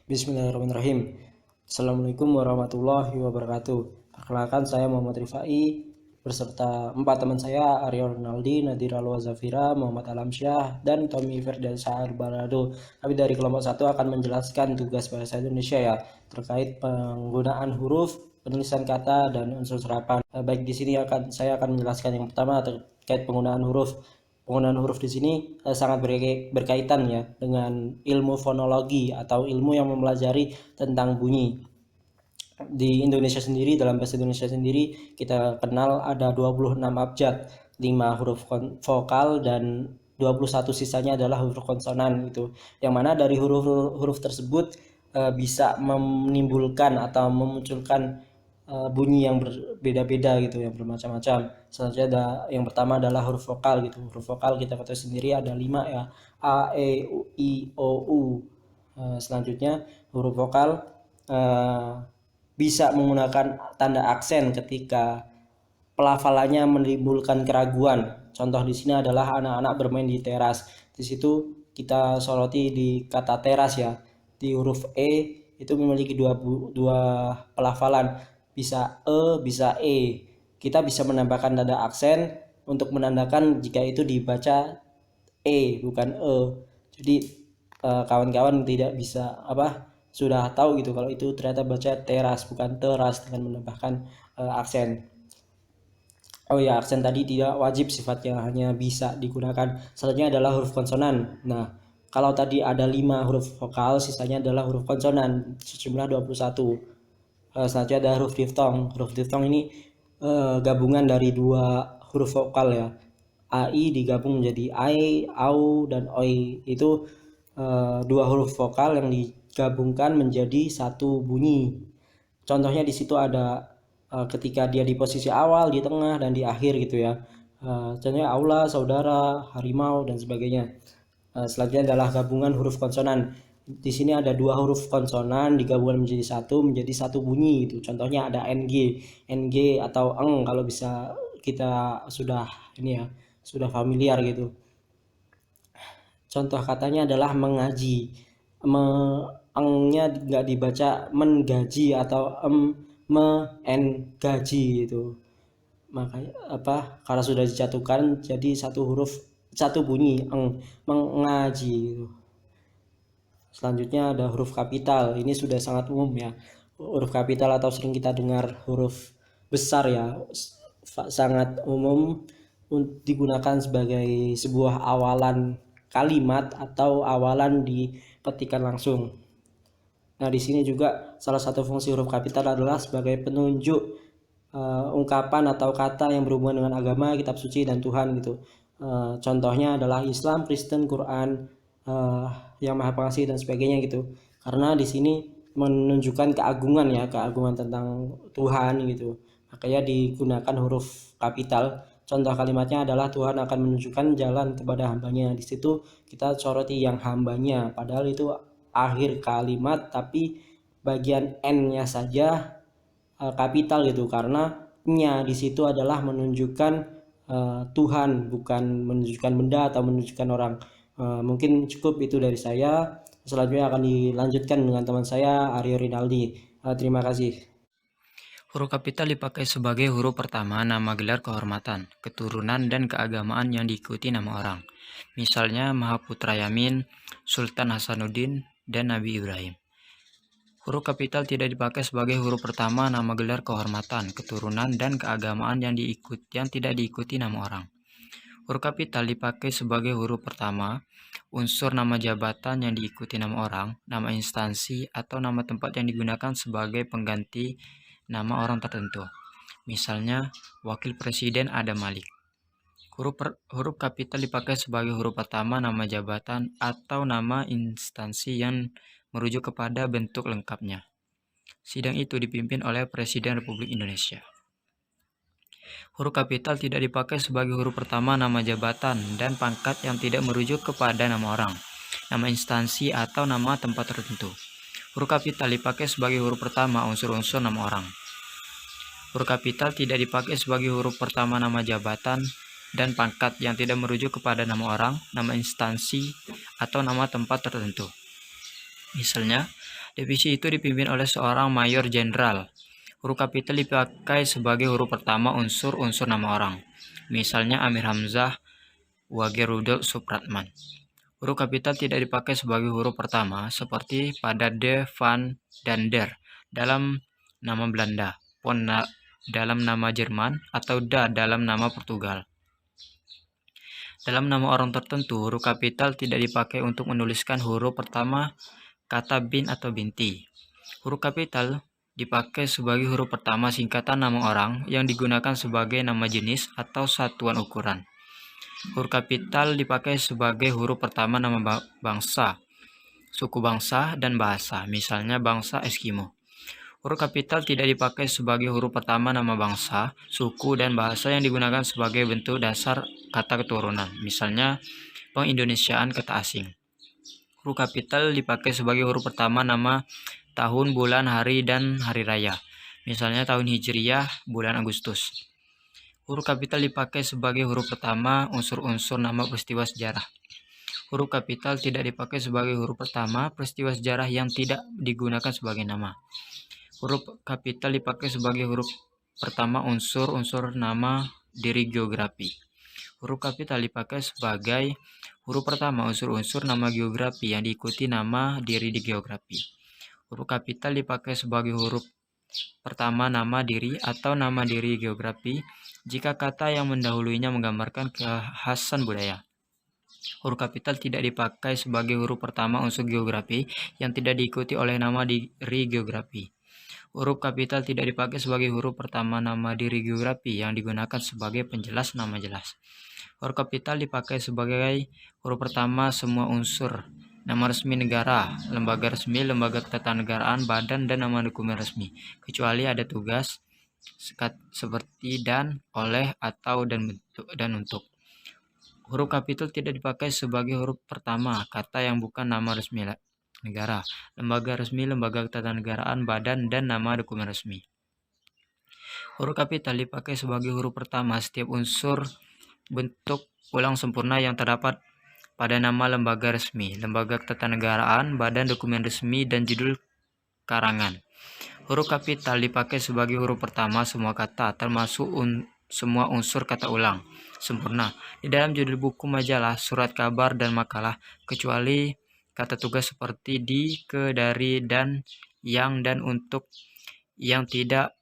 Bismillahirrahmanirrahim. Assalamualaikum warahmatullahi wabarakatuh. Perkenalkan, saya Muhammad Rifai beserta 4 teman saya, Aryo Rinaldi, Nadira Alwazafira, Muhammad Alamsyah, dan Tommy Ferdiansyah Balado. Kami dari kelompok 1 akan menjelaskan tugas bahasa Indonesia ya, terkait penggunaan huruf, penulisan kata, dan unsur serapan. Baik, di sini saya akan menjelaskan yang pertama terkait penggunaan huruf. Penggunaan huruf di sini sangat berkaitan ya dengan ilmu fonologi atau ilmu yang mempelajari tentang bunyi. Di Indonesia sendiri, dalam bahasa Indonesia sendiri, kita kenal ada 26 abjad, 5 huruf vokal dan 21 sisanya adalah huruf konsonan gitu. Yang mana dari huruf-huruf tersebut bisa menimbulkan atau memunculkan bunyi yang berbeda-beda gitu, yang bermacam-macam. Selanjutnya yang pertama adalah huruf vokal gitu. Huruf vokal kita ketahui sendiri ada 5 ya, a, e, i, o, u. Selanjutnya huruf vokal bisa menggunakan tanda aksen ketika pelafalannya menimbulkan keraguan. Contoh di sini adalah anak-anak bermain di teras. Di situ kita soroti di kata teras ya. Di huruf E itu memiliki dua pelafalan, bisa bisa e. Kita bisa menambahkan tanda aksen untuk menandakan jika itu dibaca e bukan e. Jadi kawan-kawan tidak bisa sudah tahu gitu kalau itu ternyata baca teras bukan teras dengan menambahkan aksen. Oh ya, aksen tadi tidak wajib sifatnya, hanya bisa digunakan. Selanjutnya adalah huruf konsonan. Nah, kalau tadi ada 5 huruf vokal, sisanya adalah huruf konsonan, sejumlah 21. Selanjutnya ada huruf diftong. Huruf diftong ini gabungan dari 2 huruf vokal ya. AI digabung menjadi ai, au, dan oi. Itu 2 huruf vokal yang digabungkan menjadi satu bunyi. Contohnya di situ ada ketika dia di posisi awal, di tengah, dan di akhir gitu ya. Contohnya aula, saudara, harimau, dan sebagainya. Selanjutnya adalah gabungan huruf konsonan. Di sini ada 2 huruf konsonan digabungkan menjadi satu bunyi gitu. Contohnya ada ng atau eng kalau bisa kita sudah ini ya, sudah familiar gitu. Contoh katanya adalah mengaji. Engnya nggak dibaca menggaji atau gaji itu. Makanya karena sudah dijatuhkan jadi satu huruf satu bunyi mengaji gitu. Selanjutnya ada huruf kapital. Ini sudah sangat umum ya. Huruf kapital atau sering kita dengar huruf besar ya, sangat umum digunakan sebagai sebuah awalan kalimat atau awalan di petikan langsung. Nah, di sini juga salah satu fungsi huruf kapital adalah sebagai penunjuk ungkapan atau kata yang berhubungan dengan agama, kitab suci, dan Tuhan gitu. Contohnya adalah Islam, Kristen, Quran, yang Maha Pengasih, dan sebagainya gitu. Karena di sini menunjukkan keagungan ya, keagungan tentang Tuhan gitu. Makanya digunakan huruf kapital. Contoh kalimatnya adalah Tuhan akan menunjukkan jalan kepada hambanya. Di situ kita soroti yang hambanya, padahal itu akhir kalimat, tapi bagian N-nya saja kapital gitu, karena nya di situ adalah menunjukkan Tuhan, bukan menunjukkan benda atau menunjukkan orang. Mungkin cukup itu dari saya. Selanjutnya akan dilanjutkan dengan teman saya, Aryo Rinaldi. Terima kasih. Huruf kapital dipakai sebagai huruf pertama nama gelar kehormatan, keturunan, dan keagamaan yang diikuti nama orang. Misalnya Mahaputra Yamin, Sultan Hasanuddin, dan Nabi Ibrahim. Huruf kapital tidak dipakai sebagai huruf pertama nama gelar kehormatan, keturunan, dan keagamaan yang tidak diikuti nama orang. Huruf kapital dipakai sebagai huruf pertama unsur nama jabatan yang diikuti nama orang, nama instansi, atau nama tempat yang digunakan sebagai pengganti nama orang tertentu. Misalnya, Wakil Presiden Adam Malik. Huruf kapital dipakai sebagai huruf pertama nama jabatan atau nama instansi yang merujuk kepada bentuk lengkapnya. Sidang itu dipimpin oleh Presiden Republik Indonesia. Huruf kapital tidak dipakai sebagai huruf pertama nama jabatan dan pangkat yang tidak merujuk kepada nama orang, nama instansi, atau nama tempat tertentu. Huruf kapital dipakai sebagai huruf pertama unsur-unsur nama orang. Huruf kapital tidak dipakai sebagai huruf pertama nama jabatan dan pangkat yang tidak merujuk kepada nama orang, nama instansi, atau nama tempat tertentu. Misalnya, Divisi itu dipimpin oleh seorang mayor jenderal. Huruf kapital dipakai sebagai huruf pertama unsur-unsur nama orang. Misalnya Amir Hamzah, Wage Rudolf Supratman. Huruf kapital tidak dipakai sebagai huruf pertama seperti pada de, van, dan der dalam nama Belanda, pon dalam nama Jerman, atau da dalam nama Portugal. Dalam nama orang tertentu, huruf kapital tidak dipakai untuk menuliskan huruf pertama kata bin atau binti. Huruf kapital dipakai sebagai huruf pertama singkatan nama orang yang digunakan sebagai nama jenis atau satuan ukuran. Huruf kapital dipakai sebagai huruf pertama nama bangsa, suku bangsa, dan bahasa, misalnya bangsa Eskimo. Huruf kapital tidak dipakai sebagai huruf pertama nama bangsa, suku, dan bahasa yang digunakan sebagai bentuk dasar kata keturunan, misalnya pengindonesiaan kata asing. Huruf kapital dipakai sebagai huruf pertama nama tahun, bulan, hari, dan hari raya, misalnya tahun Hijriyah, bulan Agustus. Huruf kapital dipakai sebagai huruf pertama unsur-unsur nama peristiwa sejarah. Huruf kapital tidak dipakai sebagai huruf pertama peristiwa sejarah yang tidak digunakan sebagai nama. Huruf kapital dipakai sebagai huruf pertama unsur-unsur nama diri geografi. Huruf kapital dipakai sebagai huruf pertama unsur-unsur nama geografi yang diikuti nama diri di geografi. Huruf kapital dipakai sebagai huruf pertama nama diri atau nama diri geografi jika kata yang mendahulunya menggambarkan kekhasan budaya. Huruf kapital tidak dipakai sebagai huruf pertama unsur geografi yang tidak diikuti oleh nama diri geografi. Huruf kapital tidak dipakai sebagai huruf pertama nama diri geografi yang digunakan sebagai penjelas nama jelas. Huruf kapital dipakai sebagai huruf pertama semua unsur nama resmi negara, lembaga resmi, lembaga ketatanegaraan, badan, dan nama dokumen resmi, kecuali ada tugas seperti dan, oleh, atau, dan bentuk, dan untuk. Huruf kapital tidak dipakai sebagai huruf pertama kata yang bukan nama resmi negara, lembaga resmi, lembaga ketatanegaraan, badan, dan nama dokumen resmi. Huruf kapital dipakai sebagai huruf pertama setiap unsur bentuk ulang sempurna yang terdapat pada nama lembaga resmi, lembaga ketatanegaraan, badan, dokumen resmi, dan judul karangan. Huruf kapital dipakai sebagai huruf pertama semua kata, termasuk semua unsur kata ulang sempurna di dalam judul buku, majalah, surat kabar, dan makalah, kecuali kata tugas seperti di, ke, dari, dan, yang, dan untuk yang tidak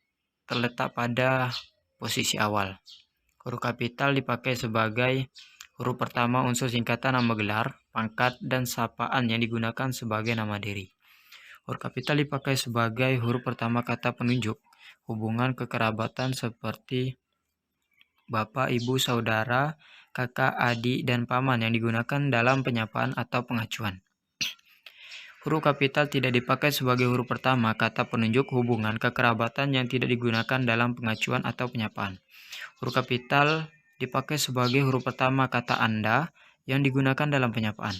terletak pada posisi awal. Huruf kapital dipakai sebagai huruf pertama unsur singkatan nama gelar, pangkat, dan sapaan yang digunakan sebagai nama diri. Huruf kapital dipakai sebagai huruf pertama kata penunjuk hubungan kekerabatan seperti bapak, ibu, saudara, kakak, adik, dan paman yang digunakan dalam penyapaan atau pengacuan. Huruf kapital tidak dipakai sebagai huruf pertama kata penunjuk hubungan kekerabatan yang tidak digunakan dalam pengacuan atau penyapaan. Huruf kapital dipakai sebagai huruf pertama kata Anda yang digunakan dalam penyapaan.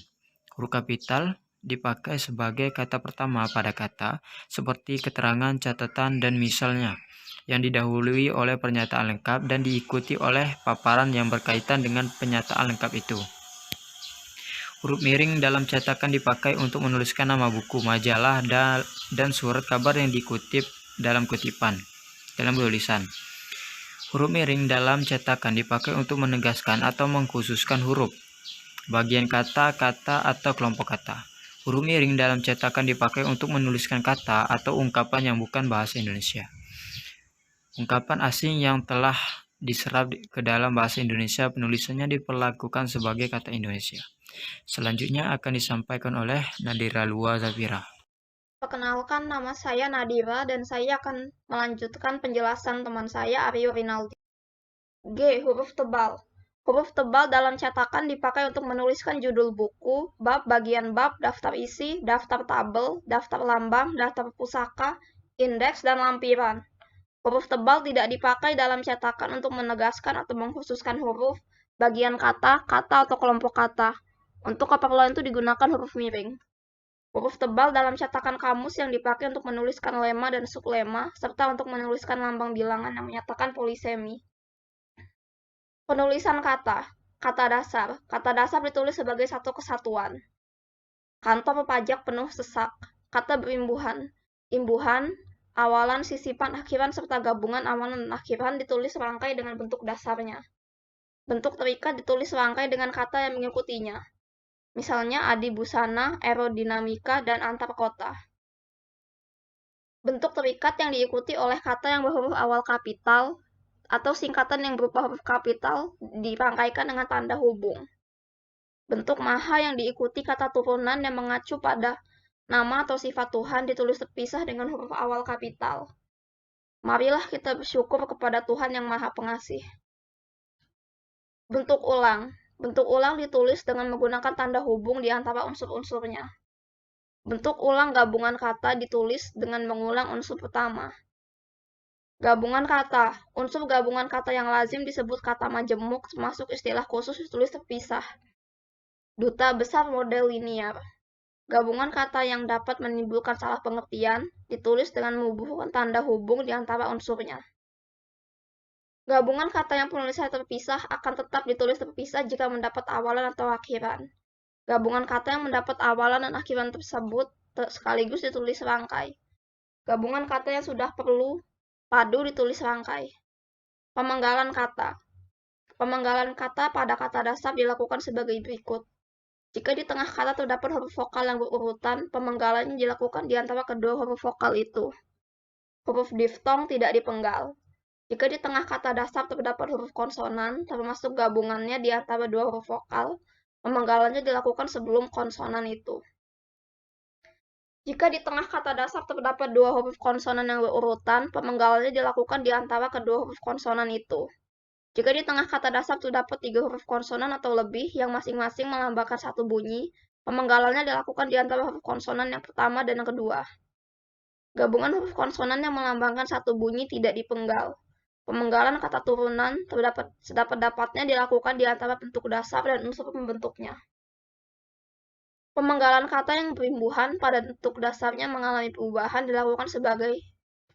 Huruf kapital dipakai sebagai kata pertama pada kata seperti keterangan, catatan, dan misalnya, yang didahului oleh pernyataan lengkap dan diikuti oleh paparan yang berkaitan dengan pernyataan lengkap itu. Huruf miring dalam cetakan dipakai untuk menuliskan nama buku, majalah, dan surat kabar yang dikutip dalam kutipan, dalam tulisan. Huruf miring dalam cetakan dipakai untuk menegaskan atau mengkhususkan huruf, bagian kata, atau kelompok kata. Huruf miring dalam cetakan dipakai untuk menuliskan kata atau ungkapan yang bukan bahasa Indonesia. Ungkapan asing yang telah diserap ke dalam bahasa Indonesia, penulisannya diperlakukan sebagai kata Indonesia. Selanjutnya akan disampaikan oleh Nadira Lua Zafira. Perkenalkan, nama saya Nadira dan saya akan melanjutkan penjelasan teman saya Aryo Rinaldi. G. Huruf tebal. Huruf tebal dalam cetakan dipakai untuk menuliskan judul buku, bab, bagian bab, daftar isi, daftar tabel, daftar lambang, daftar pusaka, indeks, dan lampiran. Huruf tebal tidak dipakai dalam cetakan untuk menegaskan atau mengkhususkan huruf, bagian kata, atau kelompok kata. Untuk keperluan itu digunakan huruf miring. Huruf tebal dalam cetakan kamus yang dipakai untuk menuliskan lema dan sublema, serta untuk menuliskan lambang bilangan yang menyatakan polisemi. Penulisan kata. Kata dasar. Kata dasar ditulis sebagai satu kesatuan. Kantor pajak penuh sesak. Kata berimbuhan. Imbuhan, awalan, sisipan, akhiran, serta gabungan awalan dan akhiran ditulis serangkai dengan bentuk dasarnya. Bentuk terikat ditulis serangkai dengan kata yang mengikutinya. Misalnya adibusana, aerodinamika, dan antar kota. Bentuk terikat yang diikuti oleh kata yang berhuruf awal kapital atau singkatan yang berupa huruf kapital dirangkaikan dengan tanda hubung. Bentuk maha yang diikuti kata turunan yang mengacu pada nama atau sifat Tuhan ditulis terpisah dengan huruf awal kapital. Marilah kita bersyukur kepada Tuhan yang Maha Pengasih. Bentuk ulang. Bentuk ulang ditulis dengan menggunakan tanda hubung di antara unsur-unsurnya. Bentuk ulang gabungan kata ditulis dengan mengulang unsur pertama. Gabungan kata. Unsur gabungan kata yang lazim disebut kata majemuk, termasuk istilah khusus ditulis terpisah. Duta besar model linear. Gabungan kata yang dapat menimbulkan salah pengertian ditulis dengan menghubungkan tanda hubung di antara unsurnya. Gabungan kata yang penulisannya terpisah akan tetap ditulis terpisah jika mendapat awalan atau akhiran. Gabungan kata yang mendapat awalan dan akhiran tersebut sekaligus ditulis serangkai. Gabungan kata yang sudah perlu padu ditulis serangkai. Pemenggalan kata. Pemenggalan kata pada kata dasar dilakukan sebagai berikut. Jika di tengah kata terdapat huruf vokal yang berurutan, pemenggalannya dilakukan di antara kedua huruf vokal itu. Huruf diftong tidak dipenggal. Jika di tengah kata dasar terdapat huruf konsonan, termasuk gabungannya di antara dua huruf vokal, pemenggalannya dilakukan sebelum konsonan itu. Jika di tengah kata dasar terdapat dua huruf konsonan yang berurutan, pemenggalannya dilakukan di antara kedua huruf konsonan itu. Jika di tengah kata dasar terdapat 3 huruf konsonan atau lebih yang masing-masing melambangkan satu bunyi, pemenggalannya dilakukan di antara huruf konsonan yang pertama dan yang kedua. Gabungan huruf konsonan yang melambangkan satu bunyi tidak dipenggal. Pemenggalan kata turunan sedapat-dapatnya dilakukan di antara bentuk dasar dan unsur pembentuknya. Pemenggalan kata yang berimbuhan pada bentuk dasarnya mengalami perubahan dilakukan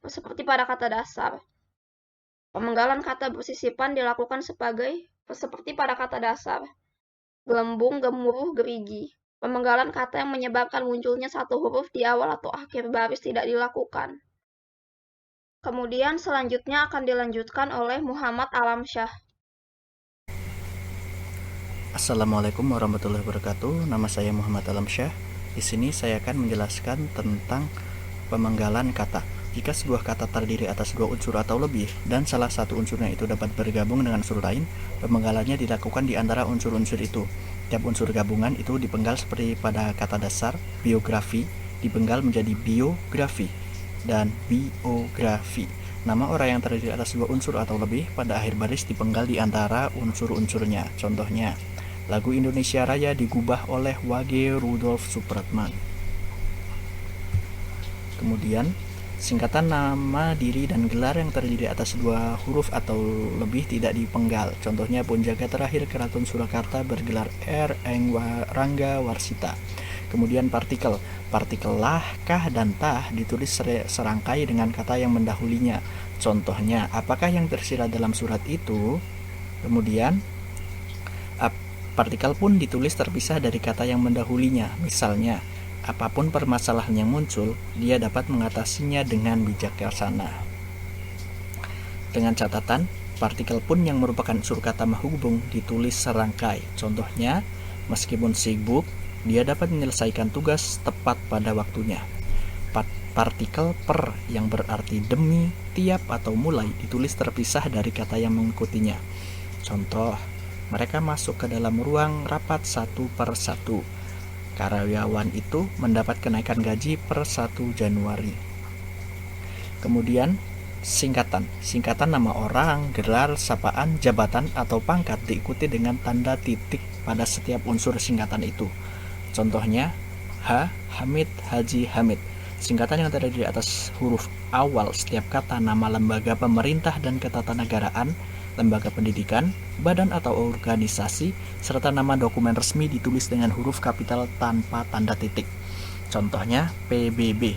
seperti pada kata dasar. Pemenggalan kata bersisipan dilakukan seperti pada kata dasar. Gelembung, gemuruh, gerigi. Pemenggalan kata yang menyebabkan munculnya satu huruf di awal atau akhir baris tidak dilakukan. Kemudian selanjutnya akan dilanjutkan oleh Muhammad Alamsyah. Assalamualaikum warahmatullahi wabarakatuh. Nama saya Muhammad Alamsyah. Di sini saya akan menjelaskan tentang pemenggalan kata. Jika sebuah kata terdiri atas dua unsur atau lebih dan salah satu unsurnya itu dapat bergabung dengan unsur lain, pemenggalannya dilakukan di antara unsur-unsur itu. Tiap unsur gabungan itu dipenggal seperti pada kata dasar. Biografi dipenggal menjadi biografi dan biografi. Nama orang yang terdiri atas dua unsur atau lebih pada akhir baris dipenggal di antara unsur-unsurnya. Contohnya, lagu Indonesia Raya digubah oleh Wage Rudolf Supratman. Kemudian, singkatan nama, diri, dan gelar yang terdiri atas dua huruf atau lebih tidak dipenggal. Contohnya, Punjaga terakhir Keraton Surakarta bergelar R. Rangga Warsita. Kemudian partikel lah, kah, dan tah ditulis serangkai dengan kata yang mendahulinya. Contohnya, apakah yang tersirat dalam surat itu? Kemudian partikel pun ditulis terpisah dari kata yang mendahulinya. Misalnya, apapun permasalahan yang muncul, dia dapat mengatasinya dengan bijaksana. Dengan catatan, partikel pun yang merupakan unsur kata menghubung ditulis serangkai. Contohnya, meskipun sibuk, dia dapat menyelesaikan tugas tepat pada waktunya. Partikel per yang berarti demi, tiap, atau mulai ditulis terpisah dari kata yang mengikutinya. Contoh, mereka masuk ke dalam ruang rapat 1/1. Karyawan itu mendapat kenaikan gaji per 1 Januari. Kemudian, singkatan nama orang, gelar, sapaan, jabatan, atau pangkat diikuti dengan tanda titik pada setiap unsur singkatan itu. Contohnya, Hamid, Haji, Hamid. Singkatan yang terdiri atas huruf awal setiap kata nama lembaga pemerintah dan ketatanegaraan, lembaga pendidikan, badan atau organisasi, serta nama dokumen resmi ditulis dengan huruf kapital tanpa tanda titik. Contohnya, PBB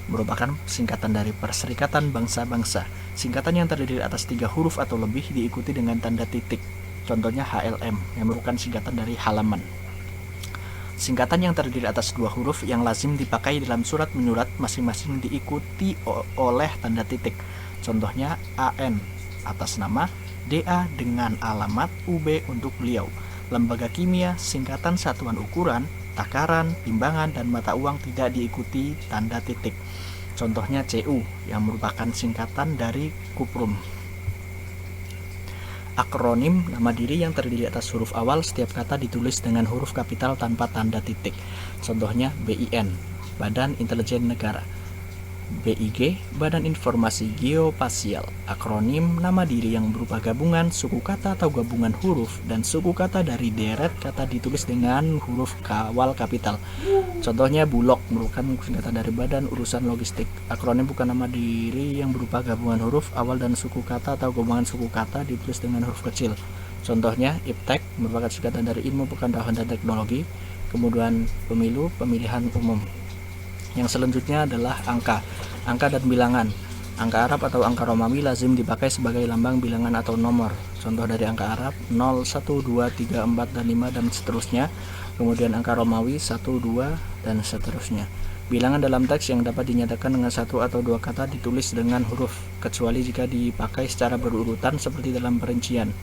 merupakan singkatan dari Perserikatan Bangsa-Bangsa. Singkatan yang terdiri atas 3 huruf atau lebih diikuti dengan tanda titik. Contohnya HLM yang merupakan singkatan dari halaman. Singkatan yang terdiri atas dua huruf yang lazim dipakai dalam surat menyurat masing-masing diikuti oleh tanda titik. Contohnya AN atas nama, DA dengan alamat, UB untuk beliau. Lembaga kimia, singkatan satuan ukuran, takaran, timbangan, dan mata uang tidak diikuti tanda titik. Contohnya CU yang merupakan singkatan dari kuprum. Akronim nama diri yang terdiri atas huruf awal setiap kata ditulis dengan huruf kapital tanpa tanda titik. Contohnya BIN, Badan Intelijen Negara. BIG, Badan Informasi Geospasial. Akronim nama diri yang berupa gabungan suku kata atau gabungan huruf dan suku kata dari deret kata ditulis dengan huruf awal kapital. Contohnya Bulog merupakan singkatan dari Badan Urusan Logistik. Akronim bukan nama diri yang berupa gabungan huruf awal dan suku kata atau gabungan suku kata ditulis dengan huruf kecil. Contohnya IPTEK merupakan singkatan dari Ilmu Pengetahuan dan Teknologi. Kemudian Pemilu, Pemilihan Umum. Yang selanjutnya adalah angka dan bilangan. Angka Arab atau angka Romawi lazim dipakai sebagai lambang bilangan atau nomor. Contoh dari angka Arab 0, 1, 2, 3, 4, dan 5 dan seterusnya. Kemudian angka Romawi 1, 2, dan seterusnya. Bilangan dalam teks yang dapat dinyatakan dengan satu atau dua kata ditulis dengan huruf, kecuali jika dipakai secara berurutan seperti dalam perincian.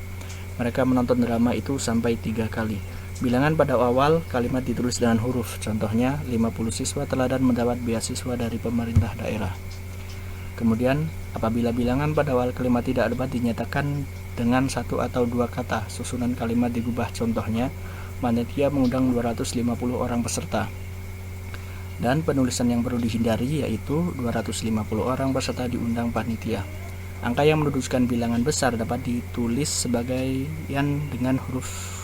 Mereka menonton drama itu sampai 3 kali. Bilangan pada awal kalimat ditulis dengan huruf. Contohnya 50 siswa teladan mendapat beasiswa dari pemerintah daerah. Kemudian apabila bilangan pada awal kalimat tidak dapat dinyatakan dengan satu atau dua kata, susunan kalimat digubah. Contohnya panitia mengundang 250 orang peserta. Dan penulisan yang perlu dihindari yaitu 250 orang peserta diundang panitia. Angka yang menuduskan bilangan besar dapat ditulis sebagian dengan huruf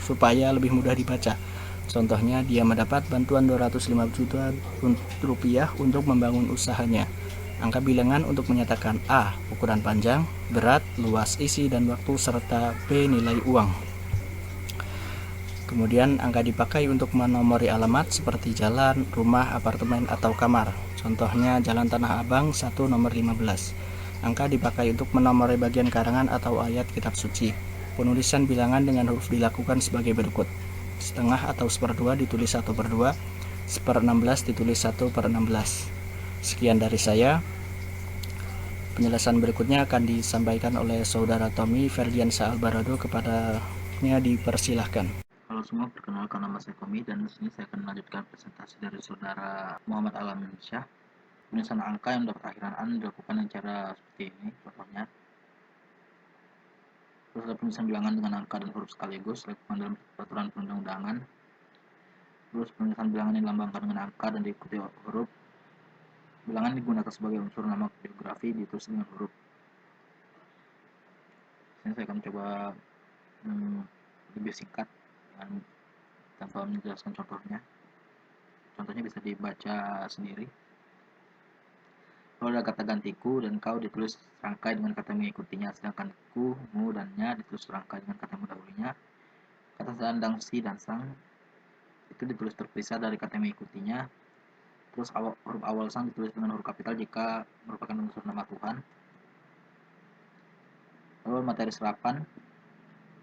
supaya lebih mudah dibaca. Contohnya, dia mendapat bantuan 250 juta rupiah untuk membangun usahanya. Angka bilangan untuk menyatakan A, ukuran panjang, berat, luas, isi, dan waktu, serta B, nilai uang. Kemudian angka dipakai untuk menomori alamat seperti jalan, rumah, apartemen, atau kamar. Contohnya Jalan Tanah Abang 1 nomor 15. Angka dipakai untuk menomori bagian karangan atau ayat kitab suci. Penulisan bilangan dengan huruf dilakukan sebagai berikut. Setengah atau seperdua ditulis 1/2, 1/16 ditulis 1/16. Sekian dari saya. Penjelasan berikutnya akan disampaikan oleh Saudara Tommy Ferdiansa Albarado, kepadanya dipersilahkan. Halo semua, perkenalkan nama saya Tommy dan di sini saya akan melanjutkan presentasi dari Saudara Muhammad Alaminsyah. Penulisan angka yang mendapat akhiran an dilakukan dengan cara seperti ini, contohnya. Terus ada penulisan bilangan dengan angka dan huruf sekaligus, dilakukan dalam peraturan perundang-undangan. Terus penulisan bilangan yang dilambangkan dengan angka dan diikuti huruf. Bilangan digunakan sebagai unsur nama geografi ditulis dengan huruf. Ini saya akan coba lebih singkat dengan tanpa menjelaskan contohnya. Contohnya bisa dibaca sendiri. Kalau ada kata ganti ku dan kau ditulis serangkai dengan kata mengikutinya, sedangkan ku, mu, dan nya ditulis serangkai dengan kata mendahulunya. Kata sandang, si, dan sang itu ditulis terpisah dari kata mengikutinya. Terus huruf awal sang ditulis dengan huruf kapital jika merupakan unsur nama Tuhan. Lalu materi serapan.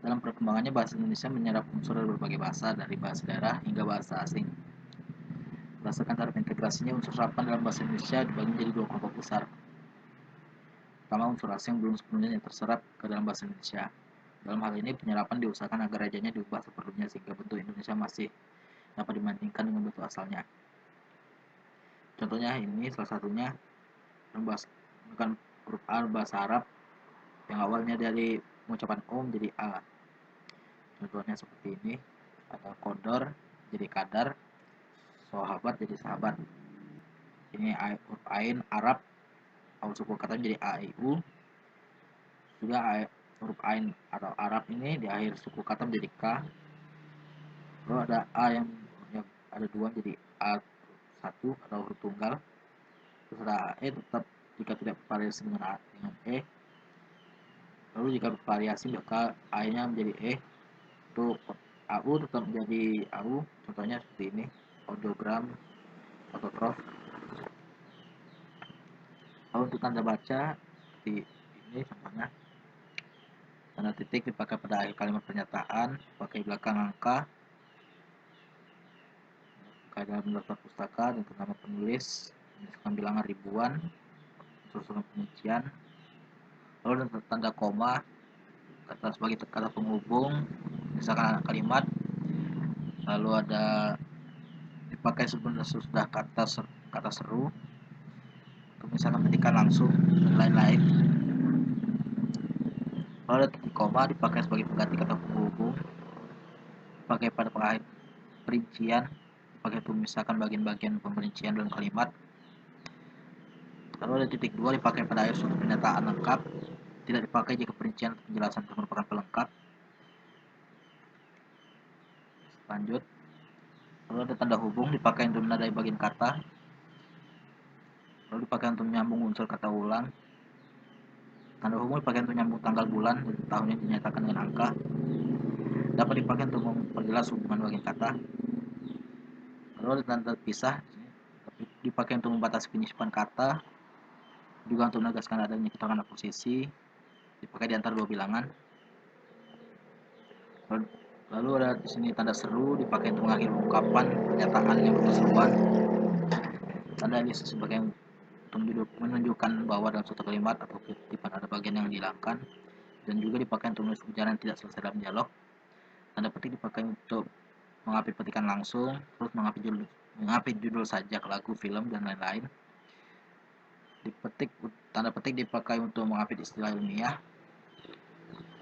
Dalam perkembangannya bahasa Indonesia menyerap unsur dari berbagai bahasa, dari bahasa daerah hingga bahasa asing. Berdasarkan taraf integrasinya, unsur serapan dalam bahasa Indonesia dibagi menjadi 2 kelompok besar. Pertama, unsur asing belum sepenuhnya terserap ke dalam bahasa Indonesia. Dalam hal ini, penyerapan diusahakan agar rajanya diubah seperlunya sehingga bentuk Indonesia masih dapat dibandingkan dengan bentuk asalnya. Contohnya ini salah satunya bukan huruf A bahasa Arab yang awalnya dari pengucapan O menjadi A. Contohnya seperti ini, ada kodor jadi kadar, sahabat jadi sahabat. Ini huruf Ain Arab, awal suku kata menjadi A, I, U. Juga huruf Ain atau Arab ini di akhir suku kata menjadi K. Lalu ada A yang ada 2 jadi A1 atau huruf tunggal. Terus ada E tetap jika tidak bervariasi dengan E. Lalu jika bervariasi maka A nya menjadi E. Untuk AU tetap menjadi AU. Contohnya seperti ini, audiogram, autotrof. Lalu untuk tanda baca seperti ini contohnya. Tanda titik dipakai pada akhir kalimat pernyataan, pakai belakang angka. kaedah daftar pustaka dan nama penulis, misalkan bilangan ribuan, susunan penyucian, lalu ada tanda koma, kata sebagai kata penghubung, misalkan kalimat, lalu ada dipakai sebelum sesudah kata seru, untuk misalkan ketikan langsung dan lain-lain. Lalu ada titik koma dipakai sebagai pengganti kata penghubung, dipakai pada pengakhir perincian, dipakai untuk misalkan bagian-bagian pemerincian dalam kalimat. Lalu ada titik dua dipakai pada akhir suatu pernyataan lengkap, tidak dipakai jika perincian atau penjelasan merupakan pelengkap. Lanjut. Lalu ada tanda hubung dipakai untuk menandai bagian kata, lalu dipakai untuk menyambung unsur kata ulang. Tanda hubung dipakai untuk menyambung tanggal bulan dan tahun yang dinyatakan dengan angka, dapat dipakai untuk memperjelas hubungan bagian kata. Lalu ada tanda pisah dipakai untuk membatasi penyisipan kata, juga untuk menegaskan adanya keterangan posisi, dipakai di antara dua bilangan. Lalu ada di sini tanda seru dipakai untuk mengakhiri ungkapan pernyataan yang berseruan. Tanda ini sebagai untuk menunjukkan bahwa dalam suatu kalimat atau kutipan ada bagian yang dihilangkan, dan juga dipakai untuk menulis ujaran tidak selesai dalam dialog. Tanda petik dipakai untuk mengapit petikan langsung, terus mengapit judul sajak, lagu, film, dan lain-lain. Tanda petik dipakai untuk mengapit istilah ilmiah,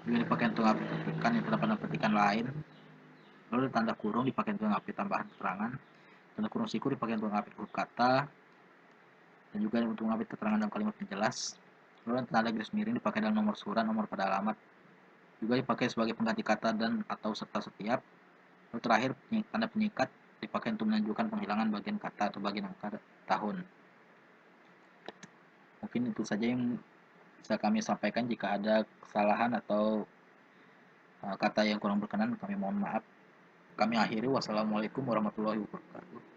juga dipakai untuk mengapit petikan yang terdapat dalam petikan lain. Lalu tanda kurung dipakai untuk mengapit tambahan keterangan. Tanda kurung siku dipakai untuk mengapit huruf kata, dan juga untuk mengapit keterangan dalam kalimat penjelas. Lalu tanda garis miring dipakai dalam nomor surat, nomor pada alamat, juga dipakai sebagai pengganti kata dan atau serta setiap. Lalu terakhir tanda penyikat dipakai untuk menunjukkan penghilangan bagian kata atau bagian angka tahun. Mungkin itu saja yang bisa kami sampaikan. Jika ada kesalahan atau kata yang kurang berkenan, kami mohon maaf. Kami akhiri. Wassalamualaikum warahmatullahi wabarakatuh.